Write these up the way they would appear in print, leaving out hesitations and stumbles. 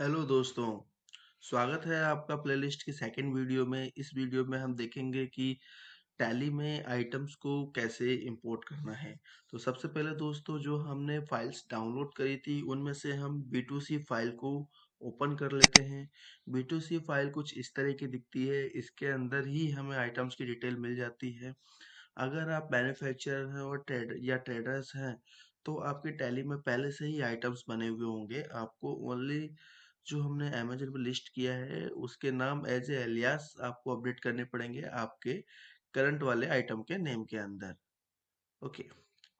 Hello दोस्तों, स्वागत है आपका प्लेलिस्ट की सेकंड वीडियो में। इस वीडियो में हम देखेंगे कि टैली में आइटम्स को कैसे इंपोर्ट करना है। तो सबसे पहले दोस्तों, जो हमने फाइल्स डाउनलोड करी थी उनमें से हम B2C फाइल को ओपन कर लेते हैं। B2C फाइल कुछ इस तरह की दिखती है। इसके अंदर ही हमें आइटम्स की डिटेल मिल जाती है। अगर आप मैन्युफैक्चरर हैं और ट्रेडर्स हैं, तो आपके टैली में पहले से ही आइटम्स बने हुए होंगे। आपको ओनली जो हमने अमेजन पे लिस्ट किया है उसके नाम एज ए एलियास आपको अपडेट करने पड़ेंगे आपके करंट वाले आइटम के नेम के अंदर। ओके,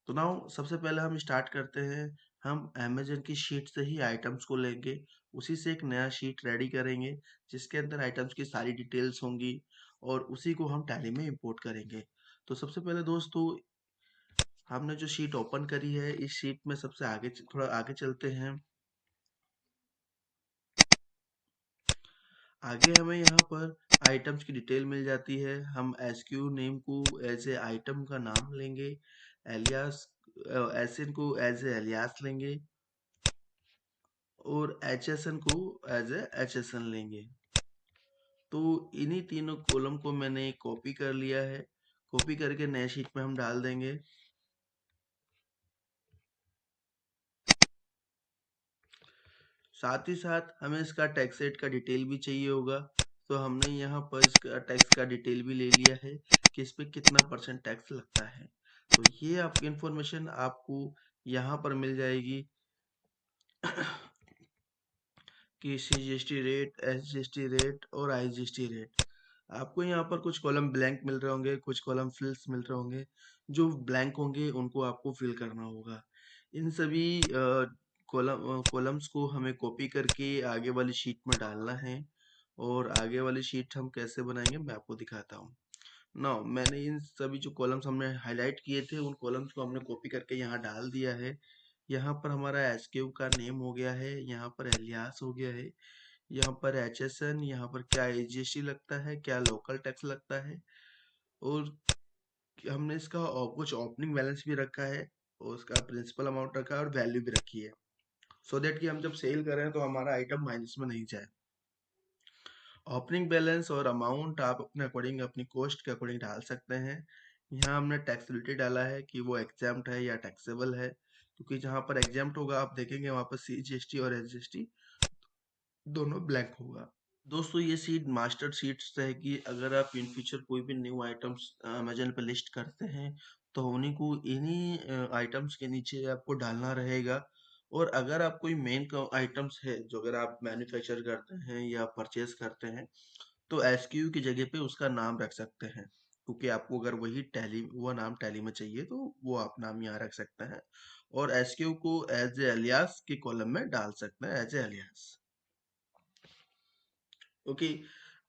तो नाउ सबसे पहले हम स्टार्ट करते हैं। हम अमेजन की शीट से ही आइटम्स को लेंगे, उसी से एक नया शीट रेडी करेंगे जिसके अंदर आइटम्स की सारी डिटेल्स होंगी और उसी को हम टैली में इंपोर्ट करेंगे। तो सबसे पहले दोस्तों, हमने जो शीट ओपन करी है इस शीट में सबसे आगे थोड़ा आगे चलते हैं। आगे हमें यहाँ पर आइटम्स की डिटेल मिल जाती है। हम एसक्यू नेम को एज ए आइटम का नाम लेंगे, एलियास एसएन को एज ए एलियास लेंगे और एचएसएन को एज ए एचएसएन लेंगे। तो इन्हीं तीनों कॉलम को मैंने कॉपी कर लिया है। कॉपी करके नए शीट में हम डाल देंगे। साथ ही साथ हमें इसका टैक्स रेट का डिटेल भी चाहिए होगा। तो हमने यहाँ पर इसका टैक्स का डिटेल भी ले लिया है कि इस पे कितना परसेंट टैक्स लगता है। तो ये आपकी इंफॉर्मेशन आपको यहाँ पर मिल जाएगी कि CGST रेट, SGST रेट और IGST रेट। आपको यहाँ पर कुछ कॉलम ब्लैंक मिल रहे होंगे, कुछ कॉलम फिल्स मिल रहे होंगे। जो ब्लैंक होंगे उनको आपको फिल करना होगा। इन सभी कॉलम्स को हमें कॉपी करके आगे वाली शीट में डालना है। और आगे वाली शीट हम कैसे बनाएंगे मैं आपको दिखाता हूँ। नाउ मैंने इन सभी जो कॉलम्स हमने हाईलाइट किए थे उन कॉलम्स को हमने कॉपी करके यहाँ डाल दिया है। यहाँ पर हमारा एसक्यू का नेम हो गया है, यहाँ पर एलियास हो गया है, यहाँ पर HSN, यहाँ पर क्या AGST लगता है, क्या लोकल टैक्स लगता है और हमने इसका कुछ ओपनिंग बैलेंस भी रखा है और उसका प्रिंसिपल अमाउंट रखा है और वैल्यू भी रखी है। सो दैट कि हम जब सेल करें तो हमारा आइटम माइनस में नहीं जाए। ओपनिंग बैलेंस और अमाउंट आप अपने अकॉर्डिंग अपनी कॉस्ट के अकॉर्डिंग डाल सकते हैं। यहाँ हमने टैक्सेबिलिटी डाला है कि वो एग्जाम्प्ट है या टैक्सेबल है, क्योंकि जहाँ पर एग्जाम्प्ट होगा आप देखेंगे वहाँ पर CGST और SGST दोनों ब्लैंक होगा। दोस्तों, ये सीट मास्टर सीट्स रहेगी। अगर आप इन फ्यूचर कोई भी न्यू आइटम्स अमेजन पे लिस्ट करते हैं तो उन्हीं को इन्हीं आइटम्स के नीचे आपको डालना रहेगा। और अगर आप कोई मेन आइटम्स है जो अगर आप मैन्युफैक्चर करते हैं या परचेज करते हैं तो SKU की जगह पे उसका नाम रख सकते हैं, क्योंकि आपको अगर वही टैली वो नाम टैली में चाहिए तो वो आप नाम यहाँ रख सकते हैं और SKU को एज ए एलियास के कॉलम में डाल सकते हैं एज ए एलियास। ओके,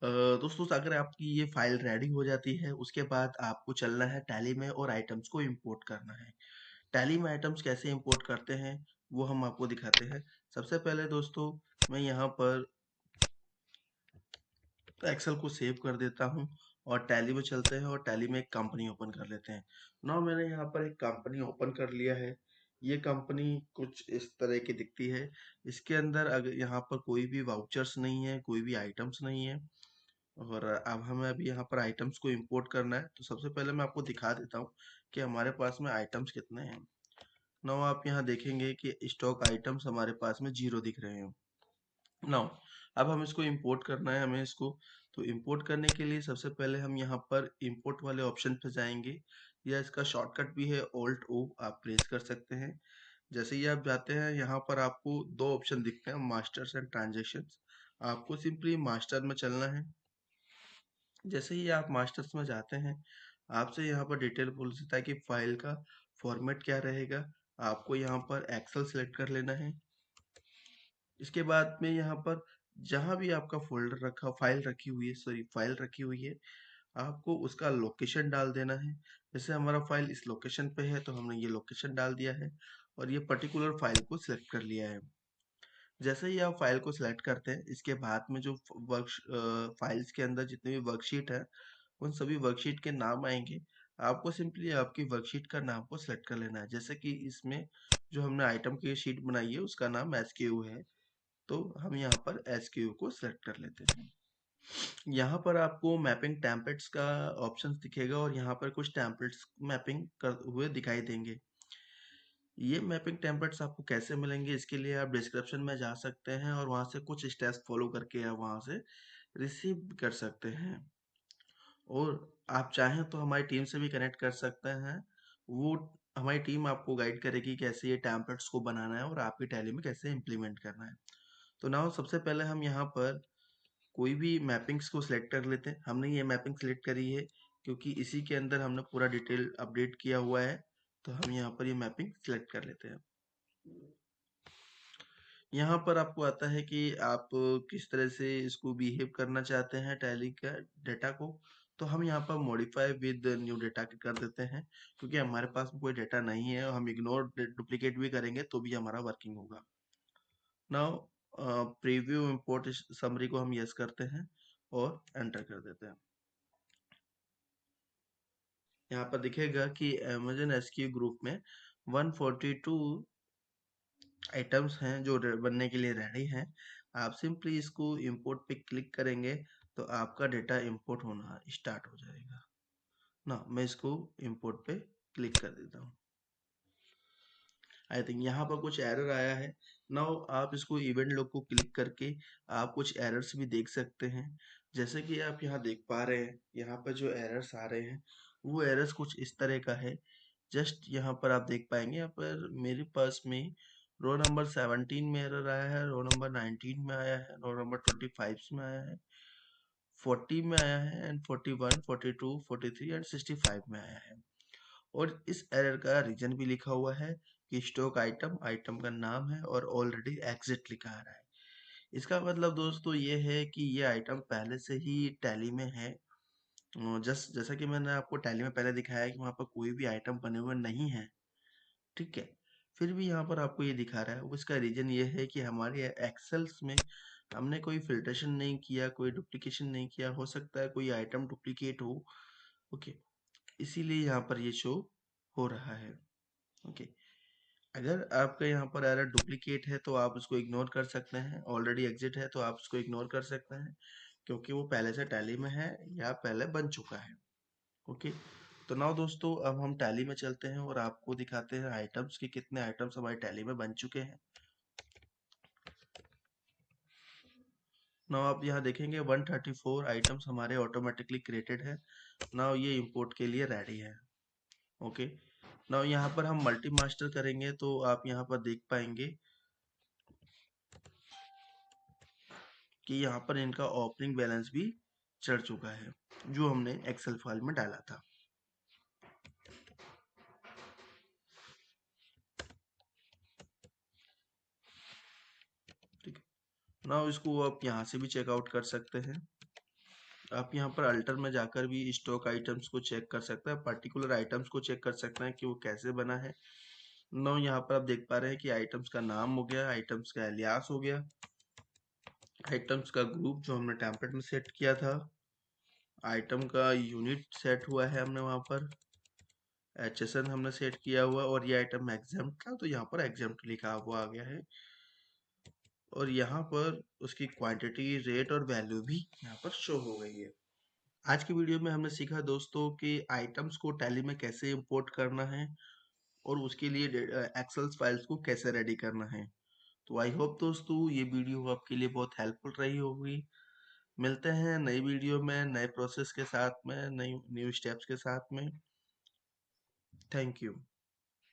दोस्तों, अगर आपकी ये फाइल रेडी हो जाती है उसके बाद आपको चलना है टैली में और आइटम्स को इंपोर्ट करना है। टैली में आइटम्स कैसे इंपोर्ट करते हैं वो हम आपको दिखाते हैं। सबसे पहले दोस्तों, मैं यहाँ पर एक्सेल को सेव कर देता हूँ और टैली में चलते हैं और टैली में एक कंपनी ओपन कर लेते हैं। नाउ मैंने यहाँ पर एक कंपनी ओपन कर लिया है। ये कंपनी कुछ इस तरह की दिखती है। इसके अंदर अगर यहाँ पर कोई भी वाउचर्स नहीं है, कोई भी आइटम्स नहीं है और अब हमें अभी यहाँ पर आइटम्स को इंपोर्ट करना है। तो सबसे पहले मैं आपको दिखा देता हूँ कि हमारे पास में आइटम्स कितने हैं। नाउ आप यहाँ देखेंगे कि स्टॉक आइटम्स हमारे पास में 0 दिख रहे हैं। नाउ अब हम इसको इंपोर्ट करना है हमें इसको। तो इंपोर्ट करने के लिए सबसे पहले हम यहाँ पर इंपोर्ट वाले ऑप्शन पे जाएंगे, या इसका शॉर्टकट भी है Alt O, आप प्रेस कर सकते हैं। जैसे ही आप जाते हैं यहाँ पर आपको दो ऑप्शन दिखते हैं, मास्टर्स एंड ट्रांजेक्शन्स। आपको सिंपली मास्टर में चलना है। जैसे ही आप मास्टर्स में जाते हैं आपसे यहाँ पर डिटेल पूछ लेता है कि फाइल का फॉर्मेट क्या रहेगा। आपको यहाँ पर एक्सेल सेलेक्ट कर लेना है। इसके बाद में यहाँ पर जहाँ भी आपका फोल्डर रखा फाइल रखी हुई है, सॉरी फाइल रखी हुई है, आपको उसका लोकेशन डाल देना है। जैसे हमारा फाइल इस लोकेशन पे है तो हमने ये लोकेशन डाल दिया है और ये पर्टिकुलर फाइल को सिलेक्ट कर लिया है। जैसे ही आप फाइल को सिलेक्ट करते हैं इसके बाद में जो फाइल्स के अंदर जितने भी वर्कशीट है उन सभी वर्कशीट के नाम आएंगे। आपको सिंपली आपकी वर्कशीट का नाम को सिलेक्ट कर लेना है। जैसे कि इसमें जो हमने आइटम की शीट बनाई है उसका नाम SKU है। तो हम यहाँ पर एसक्यू को सेलेक्ट कर लेते हैं। यहाँ पर आपको मैपिंग टेम्पलेट्स का ऑप्शन दिखेगा और यहाँ पर कुछ टेम्पलेट्स मैपिंग कर हुए दिखाई देंगे। ये मैपिंग टेम्पलेट्स आपको कैसे मिलेंगे, इसके लिए आप डिस्क्रिप्शन में जा सकते हैं और वहाँ से कुछ स्टेप्स फॉलो करके आप वहाँ से रिसीव कर सकते हैं। और आप चाहें तो हमारी टीम से भी कनेक्ट कर सकते हैं। वो हमारी टीम आपको गाइड करेगी कैसे ये टेम्पलेट्स को बनाना है और आपकी टैली में कैसे इम्प्लीमेंट करना है। तो नाउ सबसे पहले हम यहाँ पर कोई भी मैपिंग्स को सिलेक्ट कर लेते हैं। हमने ये मैपिंग सिलेक्ट करी है क्योंकि इसी के अंदर हमने पूरा डिटेल अपडेट किया हुआ है, तो हम यहाँ पर ये मैपिंग सिलेक्ट कर लेते हैं। यहाँ पर आपको आता है कि आप किस तरह से इसको बिहेव करना चाहते हैं टैली का डेटा को। तो हम यहाँ पर मॉडिफाई विद न्यू डेटा कर देते हैं, क्योंकि हमारे पास कोई डेटा नहीं है और हम इग्नोर डुप्लीकेट भी करेंगे तो भी हमारा वर्किंग होगा। नाउ प्रीव्यू इंपोर्ट समरी को हम यस करते हैं और एंटर कर देते हैं। यहाँ पर दिखेगा कि Amazon SQ ग्रुप में 142 आइटम्स हैं जो बनने के लिए रेडी हैं। आप सिंपली इसको इंपोर्ट पे क्लिक करेंगे तो आपका डेटा इंपोर्ट होना स्टार्ट हो जाएगा ना। मैं इसको इंपोर्ट पे क्लिक कर देता हूँ। आई थिंक यहाँ पर कुछ एरर आया है। नाउ आप इसको इवेंट लॉग को क्लिक करके आप कुछ एरर्स भी देख सकते हैं। जैसे कि आप यहाँ देख पा रहे हैं, यहाँ पर जो एरर्स आ रहे हैं वो एरर्स कुछ इस तरह का है। जस्ट यहाँ पर आप देख पाएंगे, यहाँ पर मेरे पास में रो नंबर 17 में एरर आया है, रो नंबर 19 में आया है, रो नंबर 25 में आया है, 40 में आया है एंड 41, 42, 43 एंड 65 में आया है। और इस एरर का रीजन भी लिखा हुआ है कि स्टॉक आइटम, आइटम का नाम है और ऑलरेडी एग्जिट लिखा आ रहा है। इसका मतलब दोस्तों ये है कि ये आइटम पहले से ही टैली में है। जैसा कि मैंने आपको टैली में पहले दिखाया है कि वहाँ पर कोई भी आइटम बने हुए नहीं है, ठीक है। फिर भी यहाँ पर आपको ये दिखा रहा है, उसका रीजन ये है कि हमारे एक्सेल्स में हमने कोई फिल्ट्रेशन नहीं किया, कोई डुप्लीकेशन नहीं किया। हो सकता है कोई आइटम डुप्लीकेट हो, ओके, इसीलिए यहाँ पर ये शो हो रहा है। ओके, अगर आपका यहाँ पर एरर डुप्लीकेट है तो आप उसको इग्नोर कर सकते हैं। ऑलरेडी एग्जिट है तो आप उसको इग्नोर कर सकते हैं, क्योंकि वो पहले से टैली में है या पहले बन चुका है। ओके, तो नाउ दोस्तों अब हम टैली में चलते हैं और आपको दिखाते हैं आइटम्स कि कितने आइटम्स हमारे टैली में बन चुके हैं। नाउ आप यहाँ देखेंगे 134 आइटम्स हमारे ऑटोमेटिकली क्रिएटेड है। नाउ ये इंपोर्ट के लिए रेडी है। ओके, नाउ यहाँ पर हम मल्टी मास्टर करेंगे तो आप यहाँ पर देख पाएंगे कि यहाँ पर इनका ओपनिंग बैलेंस भी चढ़ चुका है, जो हमने एक्सेल फाइल में डाला था। ठीक है, नाउ इसको आप यहाँ से भी चेकआउट कर सकते हैं। आप यहाँ पर अल्टर में जाकर भी स्टॉक आइटम्स को चेक कर सकते हैं, पर्टिकुलर आइटम्स को चेक कर सकते हैं कि वो कैसे बना है। नाउ यहाँ पर आप देख पा रहे हैं कि आइटम्स का नाम हो गया, आइटम्स का एलियास हो गया, आइटम्स का ग्रुप जो हमने टेम्पलेट में सेट किया था, आइटम का यूनिट सेट हुआ है हमने वहाँ पर, HSN हमने सेट किया हुआ, और ये आइटम एग्जाम्प्ट था तो यहाँ पर एग्जाम्प्ट लिखा हुआ आ गया है। और यहाँ पर उसकी क्वांटिटी, रेट और वैल्यू भी यहाँ पर शो हो गई है। आज की वीडियो में हमने सीखा दोस्तों कि आइटम्स को टैली में कैसे इंपोर्ट करना है और उसके लिए एक्सेल फाइल्स को कैसे रेडी करना है। तो आई होप दोस्तों ये वीडियो आपके लिए बहुत हेल्पफुल रही होगी। मिलते हैं नई वीडियो में नए प्रोसेस के साथ में, नई न्यू स्टेप्स के साथ में। Thank you.